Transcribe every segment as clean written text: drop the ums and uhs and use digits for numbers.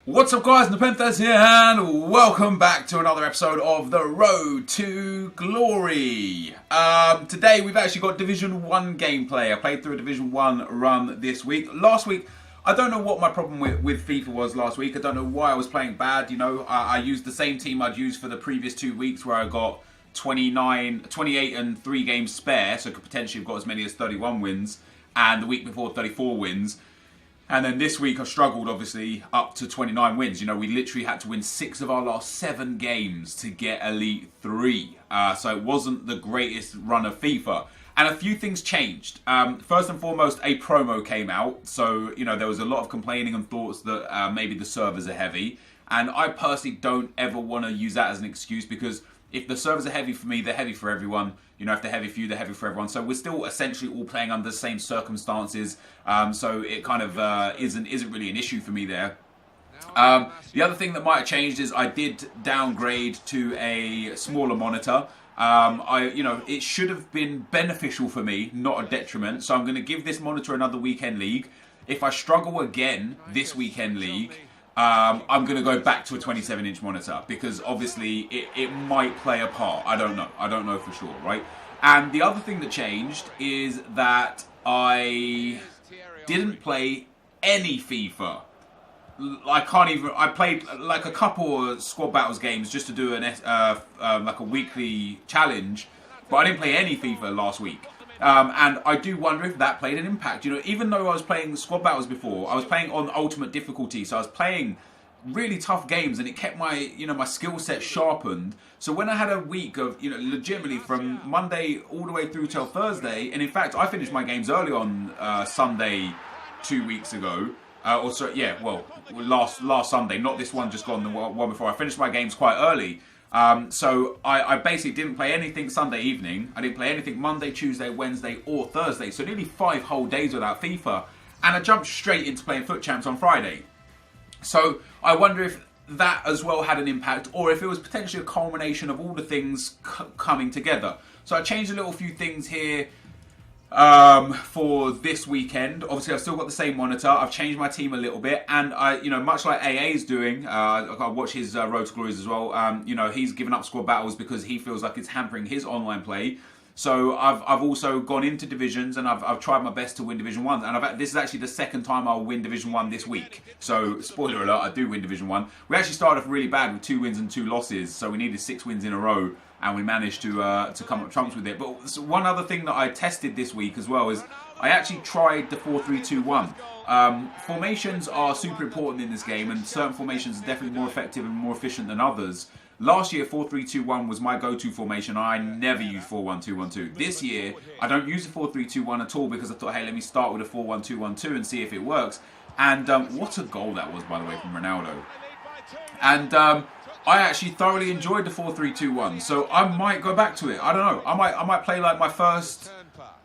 What's up guys, NepentheZ here and welcome back to another episode of The Road to Glory. Today we've actually got Division 1 gameplay. I played through a Division 1 run this week. Last week, I don't know what my problem with FIFA was last week. I don't know why I was playing bad. You know, I used the same team I'd used for the previous 2 weeks where I got 28 and 3 games spare, so I could potentially have got as many as 31 wins, and the week before 34 wins. And then this week I struggled, obviously, up to 29 wins. You know, we literally had to win 6 of our last 7 games to get Elite 3. So it wasn't the greatest run of FIFA. And a few things changed. First and foremost, a promo came out. So, you know, there was a lot of complaining and thoughts that maybe the servers are heavy. And I personally don't ever want to use that as an excuse, because if the servers are heavy for me, they're heavy for everyone. You know, if they're heavy for you, they're heavy for everyone. So we're still essentially all playing under the same circumstances. So it kind of isn't really an issue for me there. The other thing that might have changed is I did downgrade to a smaller monitor. It should have been beneficial for me, not a detriment. So I'm going to give this monitor another weekend league. If I struggle again this weekend league, I'm going to go back to a 27-inch monitor, because obviously it might play a part. I don't know. I don't know for sure, right? And the other thing that changed is that I didn't play any FIFA. I played like a couple of squad battles games just to do like a weekly challenge, but I didn't play any FIFA last week. And I do wonder if that played an impact. You know, even though I was playing squad battles before, I was playing on ultimate difficulty, so I was playing really tough games, and it kept my my skill set sharpened. So when I had a week of legitimately from Monday all the way through till Thursday, and in fact I finished my games early on Sunday 2 weeks ago. Last Sunday, not this one just gone, the one before. I finished my games quite early. So I basically didn't play anything Sunday evening. I didn't play anything Monday, Tuesday, Wednesday or Thursday. So nearly 5 whole days without FIFA. And I jumped straight into playing FUT Champs on Friday. So I wonder if that as well had an impact, or if it was potentially a culmination of all the things coming together. So I changed a little few things here for this weekend. Obviously I've still got the same monitor. I've changed my team a little bit, and I much like AA is doing, I watch his Road to Glories as well. He's given up squad battles because he feels like it's hampering his online play. So I've also gone into divisions, and I've tried my best to win Division 1, and this is actually the second time I'll win Division 1 this week. So spoiler alert, I do win Division 1. We actually started off really bad with 2 wins and 2 losses, so we needed 6 wins in a row, and we managed to come up trumps with it. But one other thing that I tested this week as well is I actually tried the 4-3-2-1. Formations are super important in this game, and certain formations are definitely more effective and more efficient than others. Last year, 4-3-2-1 was my go-to formation. I never used 4-1-2-1-2. This year, I don't use the 4-3-2-1 at all, because I thought, hey, let me start with a 4-1-2-1-2 and see if it works. And what a goal that was, by the way, from Ronaldo. And I actually thoroughly enjoyed the 4-3-2-1, so I might go back to it. I don't know. I might play like my first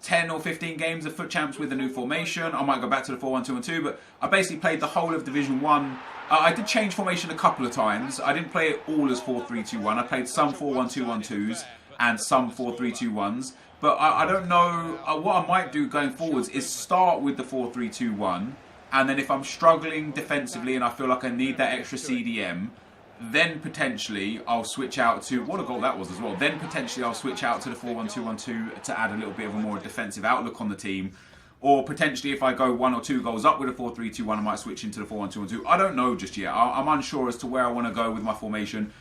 10 or 15 games of FUT Champs with a new formation. I might go back to the 4-1-2-1-2, but I basically played the whole of Division 1. I did change formation a couple of times. I didn't play it all as 4-3-2-1. I played some 4-1-2-1-2s and some 4-3-2-1s. But I don't know. What I might do going forwards is start with the 4-3-2-1. And then if I'm struggling defensively and I feel like I need that extra CDM, then potentially I'll switch out to, what a goal that was as well, then potentially I'll switch out to the 4-1-2-1-2 to add a little bit of a more defensive outlook on the team. Or potentially if I go 1 or 2 goals up with a 4-3-2-1, I might switch into the 4-1-2-1-2. I don't know just yet. I'm unsure as to where I want to go with my formation.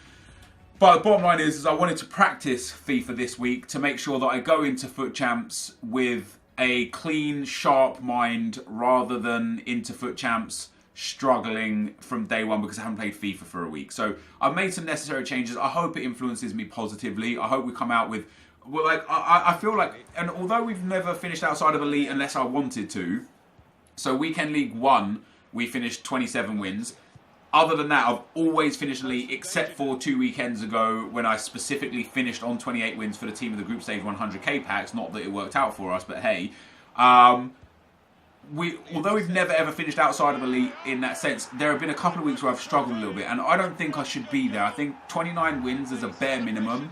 But the bottom line is I wanted to practice FIFA this week to make sure that I go into FUT Champs with a clean, sharp mind, rather than into FUT Champs struggling from day one because I haven't played FIFA for a week. So I've made some necessary changes. I hope it influences me positively. I hope we come out with, well, like I feel like, and although we've never finished outside of Elite unless I wanted to, so Weekend League 1, we finished 27 wins. Other than that, I've always finished Elite, except for 2 weekends ago when I specifically finished on 28 wins for the team of the group stage 100k packs. Not that it worked out for us, but hey. Although we've never ever finished outside of Elite in that sense, there have been a couple of weeks where I've struggled a little bit, and I don't think I should be there. I think 29 wins is a bare minimum.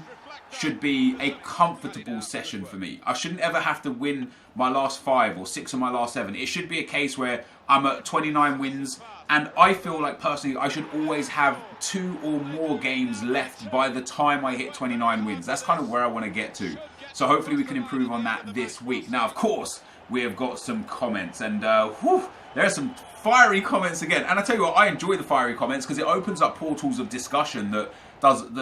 should be a comfortable session for me. I shouldn't ever have to win my last 5 or 6 of my last 7. It should be a case where I'm at 29 wins, and I feel like personally I should always have 2 or more games left by the time I hit 29 wins. That's kind of where I want to get to. So hopefully we can improve on that this week. Now, of course, we have got some comments, and there are some fiery comments again. And I tell you what, I enjoy the fiery comments because it opens up portals of discussion that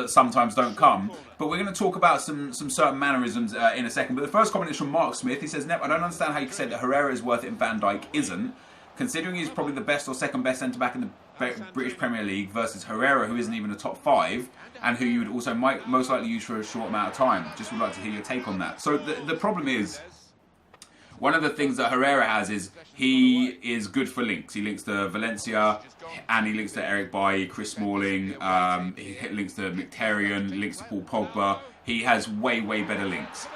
sometimes don't come. But we're going to talk about some certain mannerisms in a second. But the first comment is from Mark Smith. He says, Nep, I don't understand how you can say that Herrera is worth it and Van Dijk isn't, considering he's probably the best or second best centre-back in the British Premier League versus Herrera, who isn't even a top 5, and who you would also most likely use for a short amount of time. Just would like to hear your take on that. So the problem is, one of the things that Herrera has is he is good for links. He links to Valencia, and he links to Eric Bailly, Chris Smalling, he links to Mkhitaryan, links to Paul Pogba. He has way, way better links.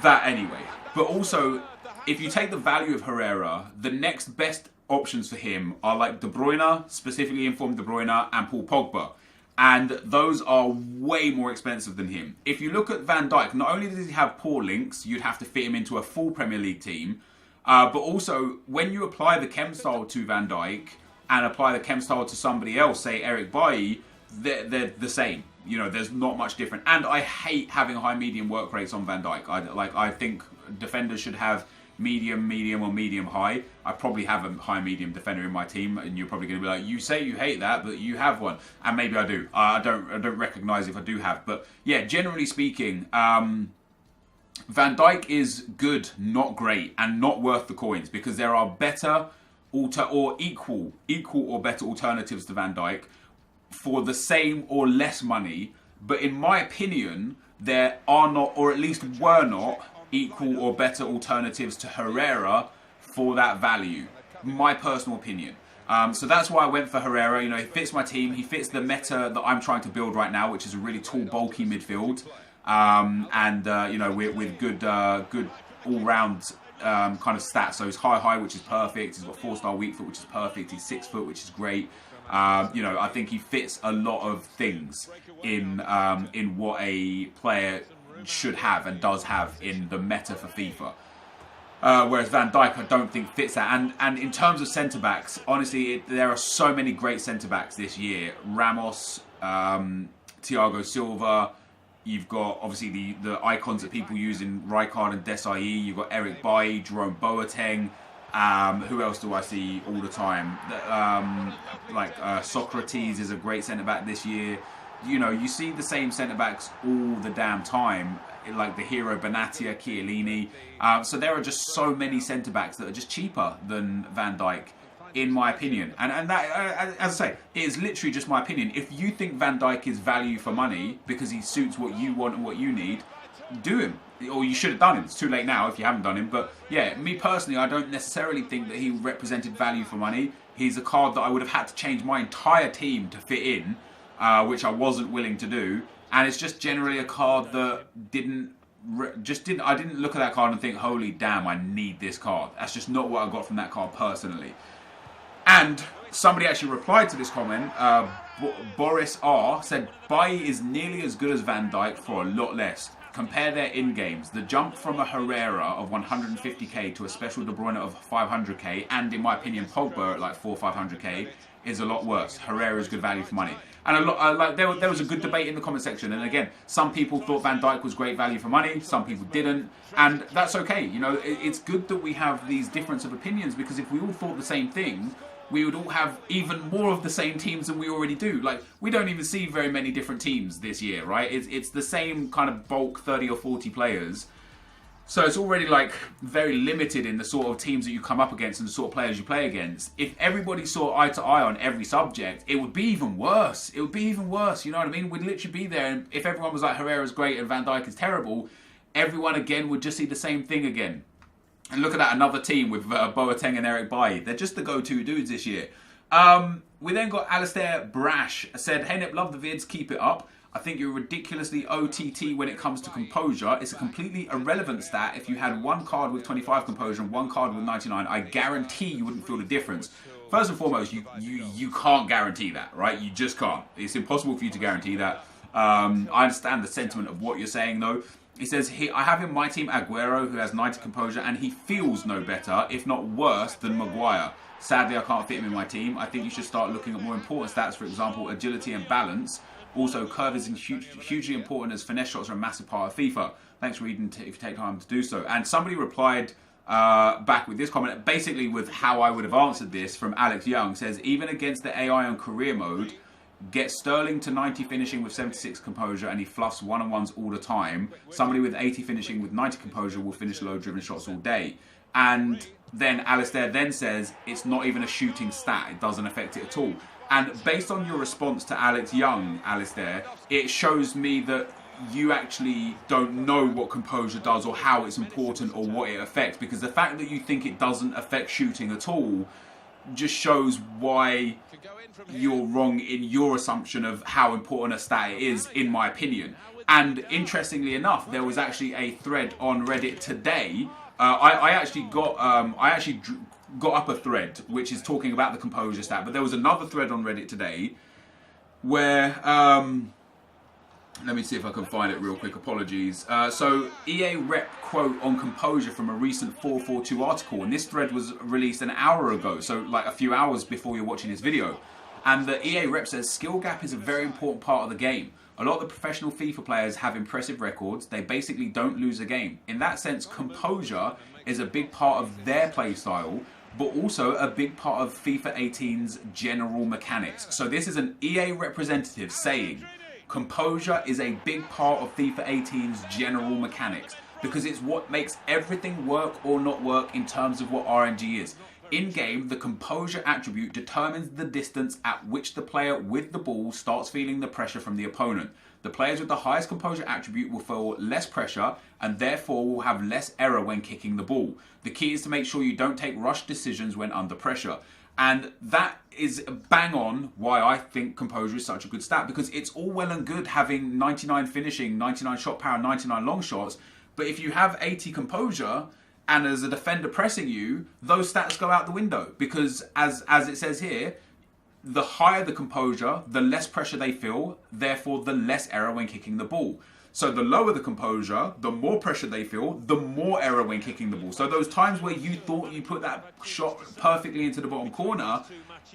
That anyway. But also, if you take the value of Herrera, the next best options for him are like De Bruyne, specifically informed De Bruyne, and Paul Pogba. And those are way more expensive than him. If you look at Van Dijk, not only does he have poor links, you'd have to fit him into a full Premier League team, but also when you apply the chem style to Van Dijk and apply the chem style to somebody else, say Eric Bailly, they're the same. You know, there's not much different. And I hate having high medium work rates on Van Dijk. I think defenders should have medium, or medium high. I probably have a high medium defender in my team, and you're probably going to be like, you say you hate that, but you have one, and maybe I do. I don't recognise if I do have, but yeah, generally speaking, Van Dijk is good, not great, and not worth the coins, because there are better equal or better alternatives to Van Dijk for the same or less money. But in my opinion, there are not, or at least were not, equal or better alternatives to Herrera for that value. My personal opinion. So that's why I went for Herrera. You know, he fits my team. He fits the meta that I'm trying to build right now, which is a really tall, bulky midfield, you know, with good all-round kind of stats. So he's high, which is perfect. He's got 4-star weak foot, which is perfect. He's 6 foot, which is great. You know, I think he fits a lot of things in what a player should have and does have in the meta for FIFA. Whereas Van Dijk, I don't think fits that. And in terms of centre-backs, honestly, there are so many great centre-backs this year. Ramos, Thiago Silva. You've got, obviously, the icons that people use in Rijkaard and Desailly. You've got Eric Bailly, Jerome Boateng. Who else do I see all the time? Socrates is a great centre-back this year. You know, you see the same centre-backs all the damn time, like the hero Benatia, Chiellini. So there are just so many centre-backs that are just cheaper than Van Dijk, in my opinion. And that, as I say, it is literally just my opinion. If you think Van Dijk is value for money because he suits what you want and what you need, do him. Or you should have done him. It's too late now if you haven't done him. But yeah, me personally, I don't necessarily think that he represented value for money. He's a card that I would have had to change my entire team to fit in, which I wasn't willing to do. And it's just generally a card that I didn't look at that card and think, holy damn, I need this card. That's just not what I got from that card personally. And somebody actually replied to this comment. Boris R said, Bailly is nearly as good as Van Dijk for a lot less. Compare their in-games. The jump from a Herrera of 150k to a special De Bruyne of 500k, and in my opinion, Pogba at like 400-500k, is a lot worse. Herrera is good value for money. And there was a good debate in the comment section. And again, some people thought Van Dijk was great value for money. Some people didn't. And that's okay. You know, it's good that we have these difference of opinions, because if we all thought the same thing, we would all have even more of the same teams than we already do. Like, we don't even see very many different teams this year, right? It's the same kind of bulk 30 or 40 players. So it's already like very limited in the sort of teams that you come up against and the sort of players you play against. If everybody saw eye to eye on every subject, it would be even worse. It would be even worse, you know what I mean? We'd literally be there, and if everyone was like, Herrera's great and Van Dijk is terrible, everyone again would just see the same thing again. And look at that, another team with Boateng and Eric Bailly. They're just the go-to dudes this year. We then got Alistair Brash said, hey Nip, love the vids, keep it up. I think you're ridiculously OTT when it comes to composure. It's a completely irrelevant stat. If you had one card with 25 composure and one card with 99, I guarantee you wouldn't feel the difference. First and foremost, you can't guarantee that, right? You just can't. It's impossible for you to guarantee that. I understand the sentiment of what you're saying, though. He says, I have in my team Aguero, who has 90 composure, and he feels no better, if not worse, than Maguire. Sadly, I can't fit him in my team. I think you should start looking at more important stats, for example, agility and balance. Also, curve is hugely important, as finesse shots are a massive part of FIFA. Thanks for reading if you take time to do so. And somebody replied back with this comment, basically with how I would have answered this, from Alex Young. Says, even against the AI on career mode, get Sterling to 90 finishing with 76 composure and he fluffs one-on-ones all the time. Somebody with 80 finishing with 90 composure will finish low-driven shots all day. And then Alistair then says, it's not even a shooting stat. It doesn't affect it at all. And based on your response to Alex Young, Alistair, it shows me that you actually don't know what composure does or how it's important or what it affects. Because the fact that you think it doesn't affect shooting at all just shows why you're wrong in your assumption of how important a stat it is, in my opinion. And interestingly enough, there was actually a thread on Reddit today. I actually got up a thread which is talking about the composure stat, but there was another thread on Reddit today where let me see if I can find it real quick. Apologies. So EA rep quote on composure from a recent 442 article, and this thread was released an hour ago, so like a few hours before you're watching this video. And the EA rep says skill gap is a very important part of the game. A lot of the professional FIFA players have impressive records. They basically don't lose a game. In that sense, composure is a big part of their play style, but also a big part of FIFA 18's general mechanics. So this is an EA representative saying composure is a big part of FIFA 18's general mechanics, because it's what makes everything work or not work in terms of what RNG is. In-game, the composure attribute determines the distance at which the player with the ball starts feeling the pressure from the opponent. The players with the highest composure attribute will feel less pressure and therefore will have less error when kicking the ball. The key is to make sure you don't take rushed decisions when under pressure. And that is bang on why I think composure is such a good stat, because it's all well and good having 99 finishing, 99 shot power, 99 long shots, but if you have 80 composure and as a defender pressing you, those stats go out the window, because as it says here, the higher the composure, the less pressure they feel, therefore the less error when kicking the ball. So the lower the composure, the more pressure they feel, the more error when kicking the ball. So those times where you thought you put that shot perfectly into the bottom corner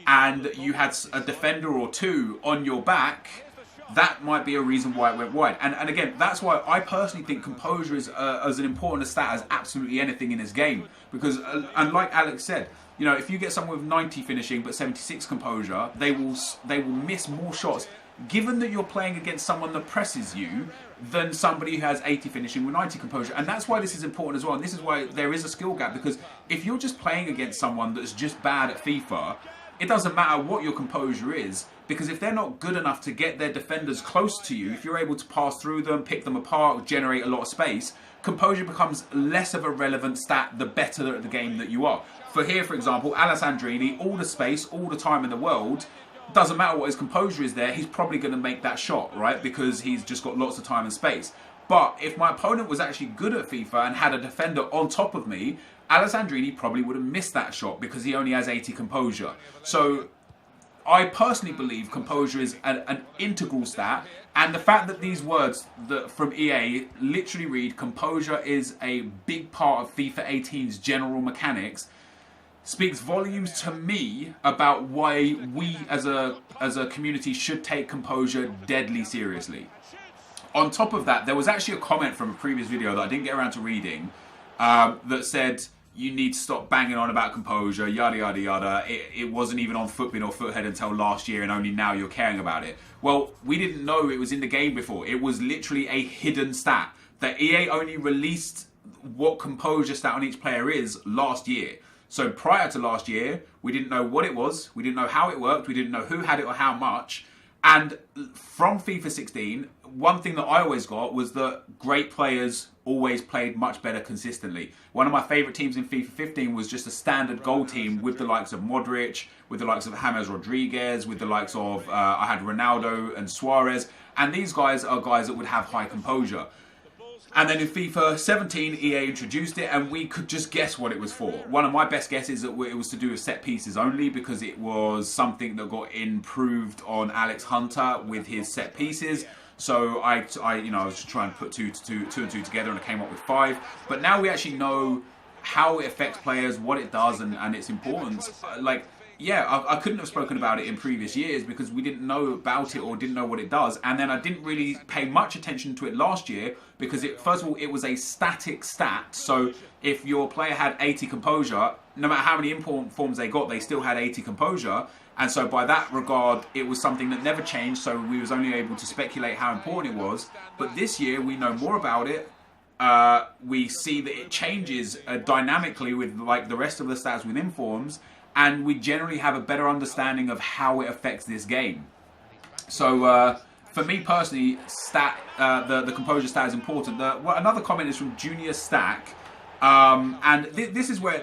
and you had a defender or two on your back, that might be a reason why it went wide. And again, that's why I personally think composure is as an important a stat as absolutely anything in this game. Because, and like Alex said, you know, if you get someone with 90 finishing but 76 composure, they will miss more shots, given that you're playing against someone that presses you, than somebody who has 80 finishing with 90 composure. And that's why this is important as well. And this is why there is a skill gap, because if you're just playing against someone that's just bad at FIFA, it doesn't matter what your composure is, because if they're not good enough to get their defenders close to you, if you're able to pass through them, pick them apart, generate a lot of space, composure becomes less of a relevant stat the better at the game that you are. For here, for example, Alessandrini, all the space, all the time in the world, doesn't matter what his composure is there, he's probably going to make that shot, right? Because he's just got lots of time and space. But if my opponent was actually good at FIFA and had a defender on top of me, Alessandrini probably would have missed that shot because he only has 80 composure. So I personally believe composure is an integral stat, and the fact that these words from EA literally read composure is a big part of FIFA 18's general mechanics speaks volumes to me about why we as a community should take composure deadly seriously. On top of that, there was actually a comment from a previous video that I didn't get around to reading that said you need to stop banging on about composure, yada yada yada. It wasn't even on Footbin or Foothead until last year, and only now you're caring about it. Well, we didn't know it was in the game before. It was literally a hidden stat. That EA only released what composure stat on each player is last year. So prior to last year, we didn't know what it was, we didn't know how it worked, we didn't know who had it or how much. And from FIFA 16, one thing that I always got was that great players always played much better consistently. One of my favourite teams in FIFA 15 was just a standard goal team with the likes of Modric, with the likes of James Rodriguez, with the likes of, I had Ronaldo and Suarez. And these guys are guys that would have high composure. And then in FIFA 17, EA introduced it, and we could just guess what it was for. One of my best guesses that it was to do with set pieces only, because it was something that got improved on Alex Hunter with his set pieces. So I was just trying to put two and two together, and I came up with 5. But now we actually know how it affects players, what it does, and its importance. Like, yeah, I couldn't have spoken about it in previous years because we didn't know about it or didn't know what it does. And then I didn't really pay much attention to it last year because, first of all, it was a static stat. So if your player had 80 composure, no matter how many import forms they got, they still had 80 composure. And so by that regard, it was something that never changed. So we was only able to speculate how important it was. But this year, we know more about it. We see that it changes dynamically with like the rest of the stats within forms. And we generally have a better understanding of how it affects this game. So for me personally, the composure stat is important. Another comment is from Junior Stack, and this is where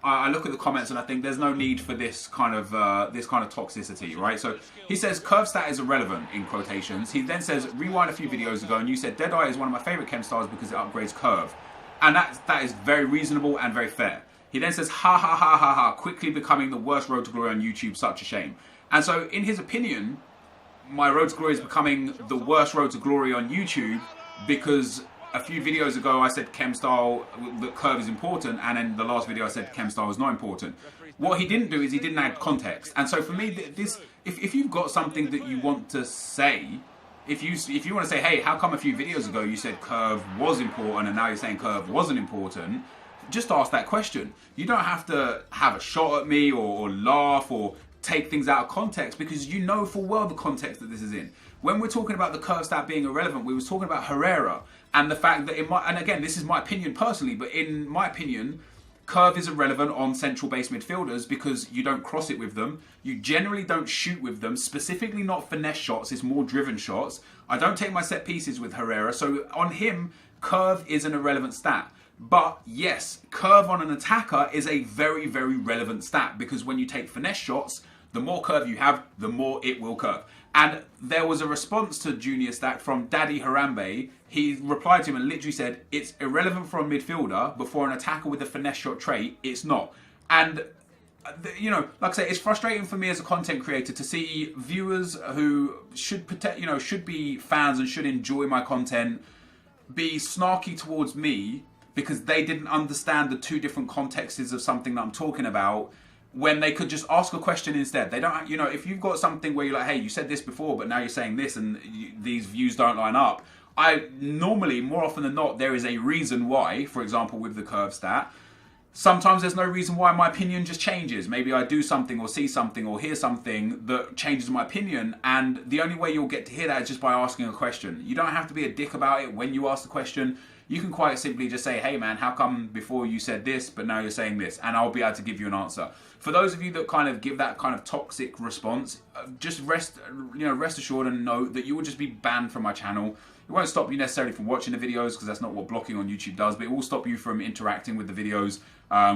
I look at the comments and I think there's no need for this kind of toxicity, right? So he says curve stat is irrelevant in quotations. He then says rewind a few videos ago and you said Deadeye is one of my favorite chem stars because it upgrades curve, and that is very reasonable and very fair. He then says, ha ha ha ha ha, quickly becoming the worst road to glory on YouTube, such a shame. And so, in his opinion, my road to glory is becoming the worst road to glory on YouTube because a few videos ago I said chem style, the curve is important, and in the last video I said chem style is not important. What he didn't do is he didn't add context. And so for me, if you've got something that you want to say, if you want to say, hey, how come a few videos ago you said curve was important and now you're saying curve wasn't important, just ask that question. You don't have to have a shot at me or laugh or take things out of context because you know full well the context that this is in. When we're talking about the curve stat being irrelevant, we was talking about Herrera and the fact that and again, this is my opinion personally, but in my opinion, curve is irrelevant on central base midfielders because you don't cross it with them. You generally don't shoot with them, specifically not finesse shots, it's more driven shots. I don't take my set pieces with Herrera, so on him, curve is an irrelevant stat. But yes, curve on an attacker is a very, very relevant stat because when you take finesse shots, the more curve you have, the more it will curve. And there was a response to Junior Stack from Daddy Harambe. He replied to him and literally said, it's irrelevant for a midfielder, but for an attacker with a finesse shot trait, it's not. And, you know, like I say, it's frustrating for me as a content creator to see viewers who should be fans and should enjoy my content be snarky towards me because they didn't understand the two different contexts of something that I'm talking about when they could just ask a question instead. They don't, if you've got something where you're like, hey, you said this before, but now you're saying this and these views don't line up. Normally, more often than not, there is a reason why, for example, with the curve stat. Sometimes there's no reason why my opinion just changes. Maybe I do something or see something or hear something that changes my opinion. And the only way you'll get to hear that is just by asking a question. You don't have to be a dick about it when you ask the question. You can quite simply just say, hey man, how come before you said this, but now you're saying this? And I'll be able to give you an answer. For those of you that kind of give that kind of toxic response, just rest assured and know that you will just be banned from my channel. It won't stop you necessarily from watching the videos because that's not what blocking on YouTube does, but it will stop you from interacting with the videos,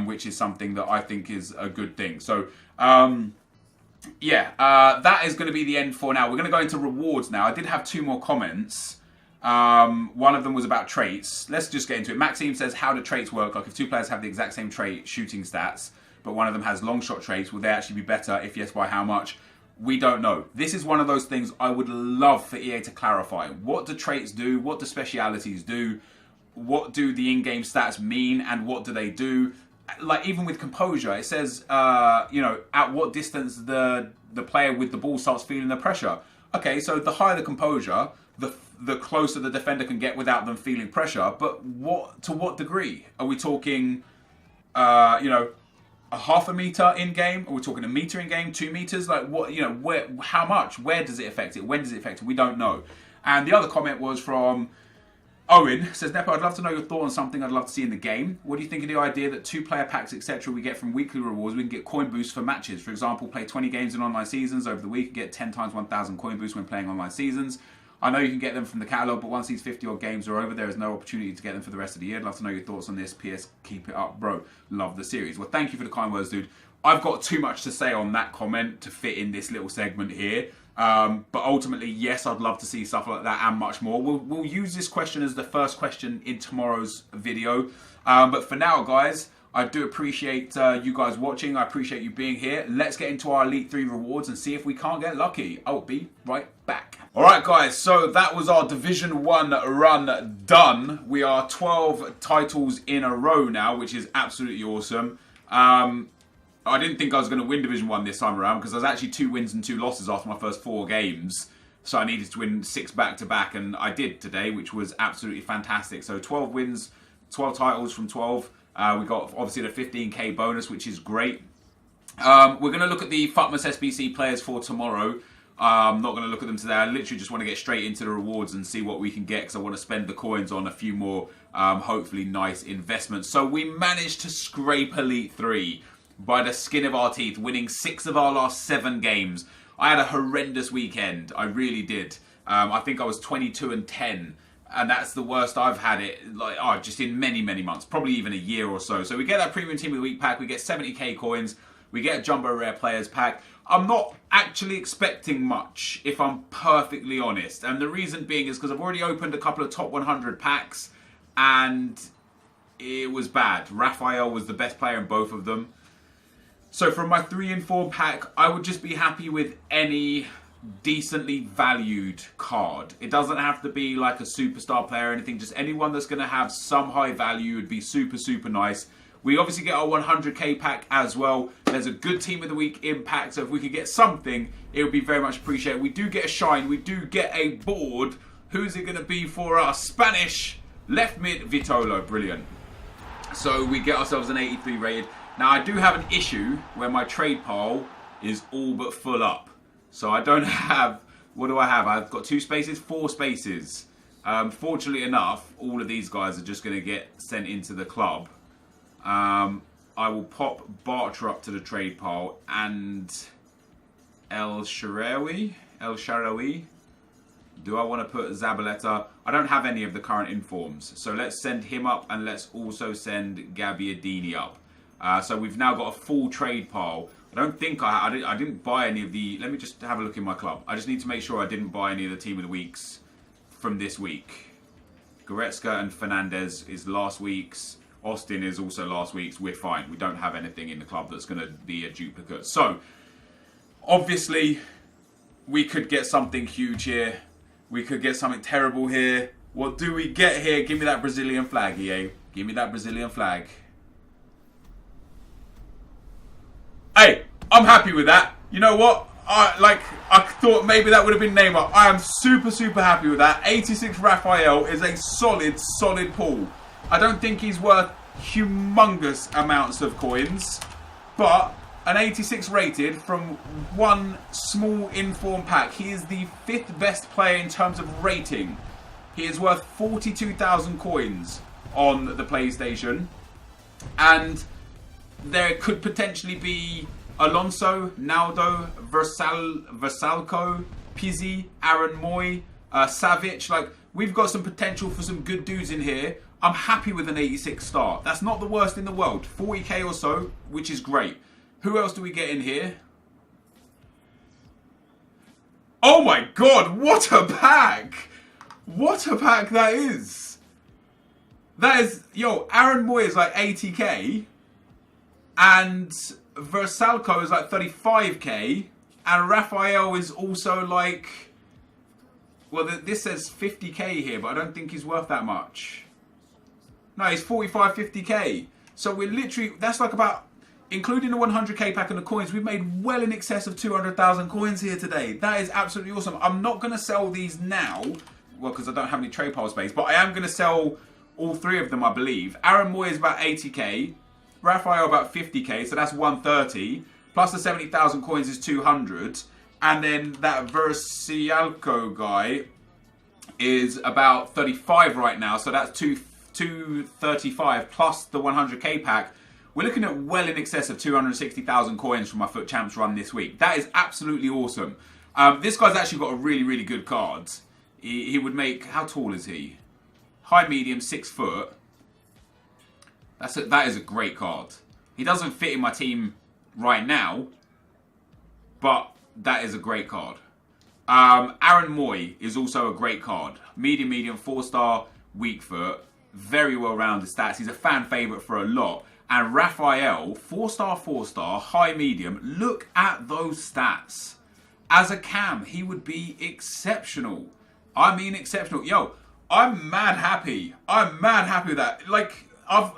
which is something that I think is a good thing. So, that is going to be the end for now. We're going to go into rewards now. I did have 2 more comments. One of them was about traits. Let's just get into it. Maxime says, how do traits work? Like if 2 players have the exact same trait, shooting stats, but one of them has long shot traits, will they actually be better? If yes, by how much? We don't know. This is one of those things I would love for EA to clarify. What do traits do? What do specialities do? What do the in-game stats mean? And what do they do? Like even with composure, it says, at what distance the player with the ball starts feeling the pressure. Okay, so the higher the composure, the closer the defender can get without them feeling pressure. But to what degree? Are we talking, a half a meter in game? Are we talking a meter in game? 2 meters? Like what? Where? How much? Where does it affect it? When does it affect it? We don't know. And the other comment was from Owen. Says, Nepo, I'd love to know your thought on something I'd love to see in the game. What do you think of the idea that 2 player packs, etc., we get from weekly rewards? We can get coin boosts for matches. For example, play 20 games in online seasons over the week and get 10 times 1,000 coin boosts when playing online seasons. I know you can get them from the catalogue, but once these 50 odd games are over, there is no opportunity to get them for the rest of the year. I'd love to know your thoughts on this. PS, keep it up, bro. Love the series. Well, thank you for the kind words, dude. I've got too much to say on that comment to fit in this little segment here. But ultimately, yes, I'd love to see stuff like that and much more. We'll use this question as the first question in tomorrow's video. But for now, guys, I do appreciate you guys watching. I appreciate you being here. Let's get into our Elite 3 rewards and see if we can't get lucky. I'll be right back. Alright guys, so that was our Division 1 run done. We are 12 titles in a row now, which is absolutely awesome. I didn't think I was going to win Division 1 this time around because I was actually 2 wins and 2 losses after my first 4 games. So I needed to win 6 back-to-back, and I did today, which was absolutely fantastic. So 12 wins, 12 titles from 12. We got obviously the 15k bonus, which is great. We're going to look at the FUTmas SBC players for tomorrow. I'm not going to look at them today. I literally just want to get straight into the rewards and see what we can get because I want to spend the coins on a few more, hopefully nice investments. So we managed to scrape Elite 3 by the skin of our teeth, winning 6 of our last 7 games. I had a horrendous weekend. I really did. I think I was 22-10. And that's the worst I've had it, just in many, many months. Probably even a year or so. So we get that Premium Team of the Week pack. We get 70k coins. We get a Jumbo Rare Players pack. I'm not actually expecting much, if I'm perfectly honest. And the reason being is because I've already opened a couple of top 100 packs. And it was bad. Raphael was the best player in both of them. So from my 3 and 4 pack, I would just be happy with any decently valued card. It doesn't have to be like a superstar player or anything. Just anyone that's going to have some high value would be super, super nice. We obviously get our 100k pack as well. There's a good Team of the Week impact. So if we could get something, it would be very much appreciated. We do get a shine. We do get a board. Who's it going to be for us? Spanish left mid Vitolo. Brilliant. So we get ourselves an 83 rated. Now, I do have an issue where my trade pile is all but full up. So I don't have... What do I have? I've got 2 spaces, 4 spaces. Fortunately enough, all of these guys are just going to get sent into the club. I will pop Bartra up to the trade pile and El Shaarawy. Do I want to put Zabaleta? I don't have any of the current informs. So let's send him up and let's also send Gabbiadini up. So we've now got a full trade pile. I don't think I didn't buy any of the... Let me just have a look in my club. I just need to make sure I didn't buy any of the Team of the Weeks from this week. Goretzka and Fernandez is last week's. Austin is also last week's. We're fine. We don't have anything in the club that's going to be a duplicate. So, obviously, we could get something huge here. We could get something terrible here. What do we get here? Give me that Brazilian flag, EA. Give me that Brazilian flag. Hey, I'm happy with that. You know what? I thought maybe that would have been Neymar. I am super, super happy with that. 86 Raphael is a solid, solid pull. I don't think he's worth humongous amounts of coins, but an 86 rated from one small inform pack. He is the 5th best player in terms of rating. He is worth 42,000 coins on the PlayStation, and there could potentially be Alonso, Naldo, Versalco, Pizzi, Aaron Moy, Savic. Like, we've got some potential for some good dudes in here. I'm happy with an 86 star. That's not the worst in the world. 40k or so, which is great. Who else do we get in here? Oh my god, what a pack! What a pack that is! That is, yo, Aaron Moy is like 80k. And Versalco is like 35k. And Raphael is also like... Well, this says 50k here, but I don't think he's worth that much. No, he's 45, 50k. So we're literally... That's like about... Including the 100k pack and the coins, we've made well in excess of 200,000 coins here today. That is absolutely awesome. I'm not going to sell these now. Well, because I don't have any trade pile space. But I am going to sell all 3 of them, I believe. Aaron Moy is about 80k. Raphael about 50k, so that's 130. Plus the 70,000 coins is 200. And then that Versalco guy is about 35 right now. So that's 235 plus the 100k pack. We're looking at well in excess of 260,000 coins from my FUT Champs run this week. That is absolutely awesome. This guy's actually got a really, really good card. He would make... How tall is he? High, medium, 6 foot. That is a great card. He doesn't fit in my team right now, but that is a great card. Aaron Moy is also a great card. Medium, 4-star, weak foot. Very well-rounded stats. He's a fan favourite for a lot. And Raphael, 4-star, high, medium. Look at those stats. As a cam, he would be exceptional. I mean exceptional. Yo, I'm mad happy. I'm mad happy with that. Like,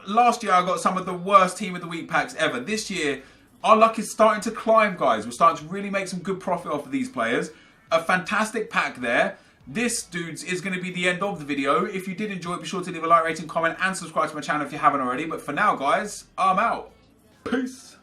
last year I got some of the worst Team of the Week packs ever. This year, our luck is starting to climb, guys. We're starting to really make some good profit off of these players. A fantastic pack there. This, dudes, is going to be the end of the video. If you did enjoy it, be sure to leave a like, rating, comment, and subscribe to my channel if you haven't already. But for now, guys, I'm out. Peace.